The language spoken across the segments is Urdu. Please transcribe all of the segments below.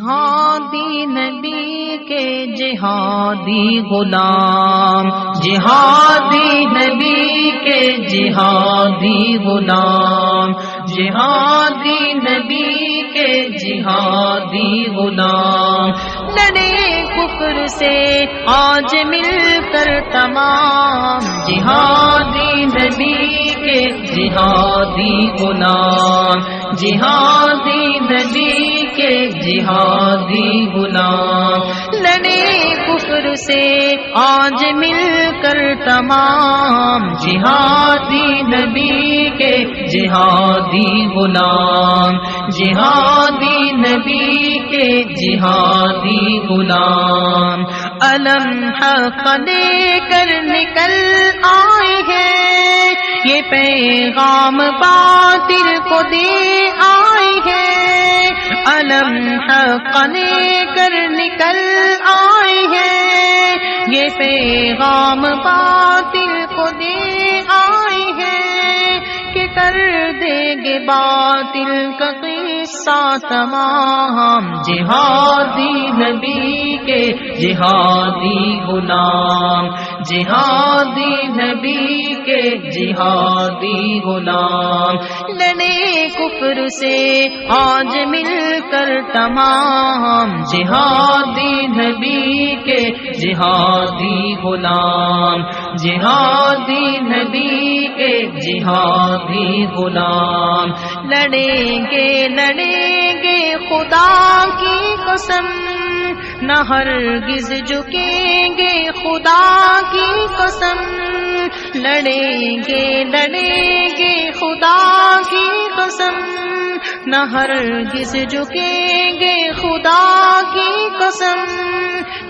جہادی نبی کے جہادی غلام، جہادی نبی کے جہادی غلام، جہادی نبی کے جہادی غلام، لڑے کفر سے آج مل کر تمام، جہادی نبی کے جہادی غلام، جہادی نبی کے جہادی غلام، لڑے کفر سے آج مل کر تمام، جہادی نبی کے جہادی غلام، جہادی نبی کے جہادی غلام، علم حق لے کر نکل آئے ہیں، یہ پیغام باطل کو دے آئے ہیں، علم حق لے کر نکل آئے ہیں، یہ پیغام باطل کو دے آئے ہیں، کہ کر دیں گے باطل کا قصہ تمام، جہادی نبی کے جہادی غلام، جہادی نبی کے جہادی غلام، لڑے کفر سے آج مل کر تمام، جہادی نبی کے جہادی غلام، جہادی نبی کے جہادی غلام، لڑیں گے خدا کی قسم، نہ ہرگز جھکیں گے خدا کی قسم، لڑیں گے خدا کی قسم، نہ ہرگز جھکیں گے خدا کی قسم،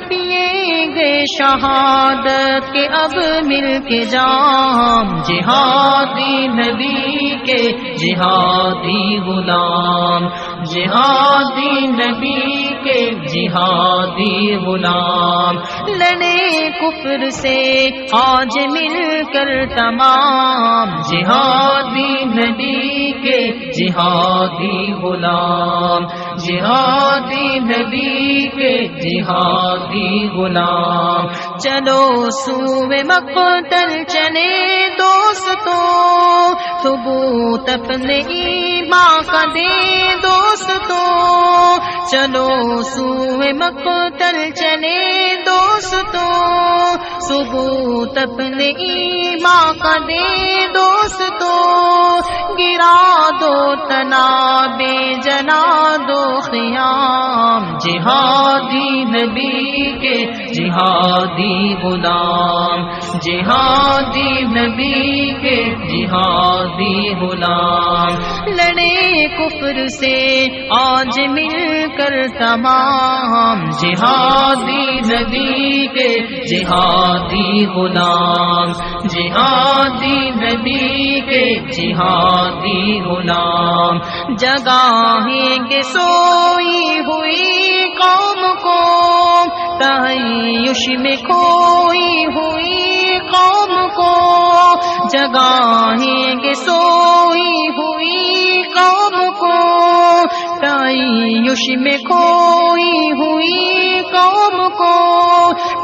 پیئیں گے شہادت کے اب مل کے جام، جہادی نبی کے جہادی غلام، جہادی نبی کے جہادی غلام، لڑے کفر سے آج مل کر تمام، جہادی نبی کے جہادی غلام، جہادی نبی کے جہادی غلام، چلو سوئے مقتل چلے دوستو، ثبوت اپنے ایمان کا دے دوستو، چلو سوئے مقتل چلے دوستو، ثبوت اپنے ایمان کا دے دوستو، گرا دو تناب جنا دو خیام، جہادی نبی کے جہادی غلام، جہادی نبی کے جہادی غلام، لڑے کفر سے آج مل کر تمام، جہادی نبی کے جہادی غلام، جہادی نبی کے جہادی غلام، جگائیں گے سوئی ہوئی قوم کو، تحیش میں کھوئی ہوئی قوم کو، جگائیں گے سوئی ہوئی قوم کو، تحیش میں کھوئی ہوئی قوم کو،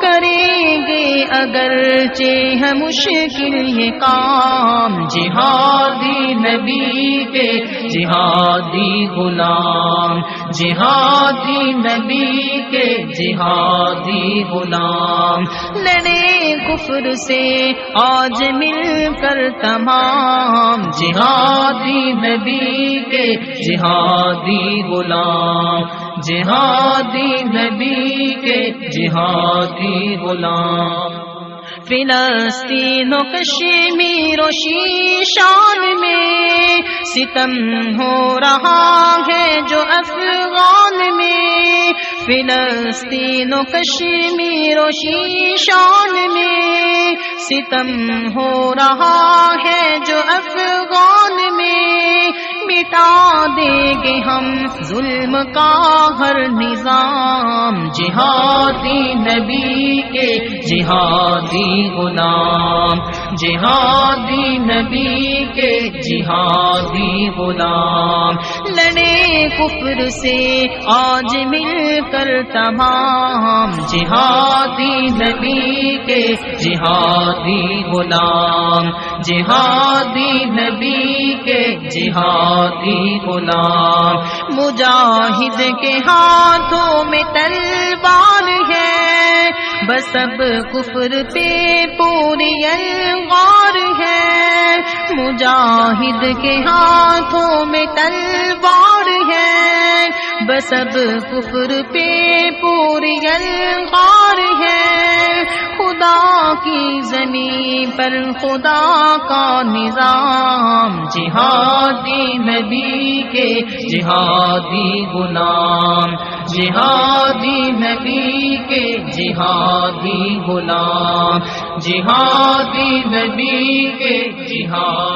کریں گے اگرچہ ہے مشکل یہ کام، جہادی نبی کے جہادی غلام، جہادی نبی کے جہادی غلام، لڑے کفر سے آج مل کر تمام، جہادی نبی کے جہادی غلام، جہادی نبی کے جہادی غلام، فلسطین و کشمیر و شیشان میں ستم ہو رہا ہے جو افغان میں، فلسطین و کشمیر و شیشان میں ستم ہو رہا ہے جو افغان میں، مٹا دیں گے ہم ظلم کا ہر نظام، جہادی نبی کے جہادی غلام، جہادی نبی کے جہادی غلام، لڑے کفر سے آج مل کر تمام، جہادی نبی کے جہادی غلام، جہادی نبی کے جہادی غلام۔ مجاہد کے ہاتھوں میں تلوار ہے، بس اب کفر پہ پوری الغار ہے۔ مجاہد کے ہاتھوں میں تلوار ہے، بس اب کفر پہ پوری الغار ہے۔ خدا کی زمین پر خدا کا نظام، جہادی نبی کے جہادی غلام، جہادی نبی کے جہادی غلام، جہادی نبی کے جہاد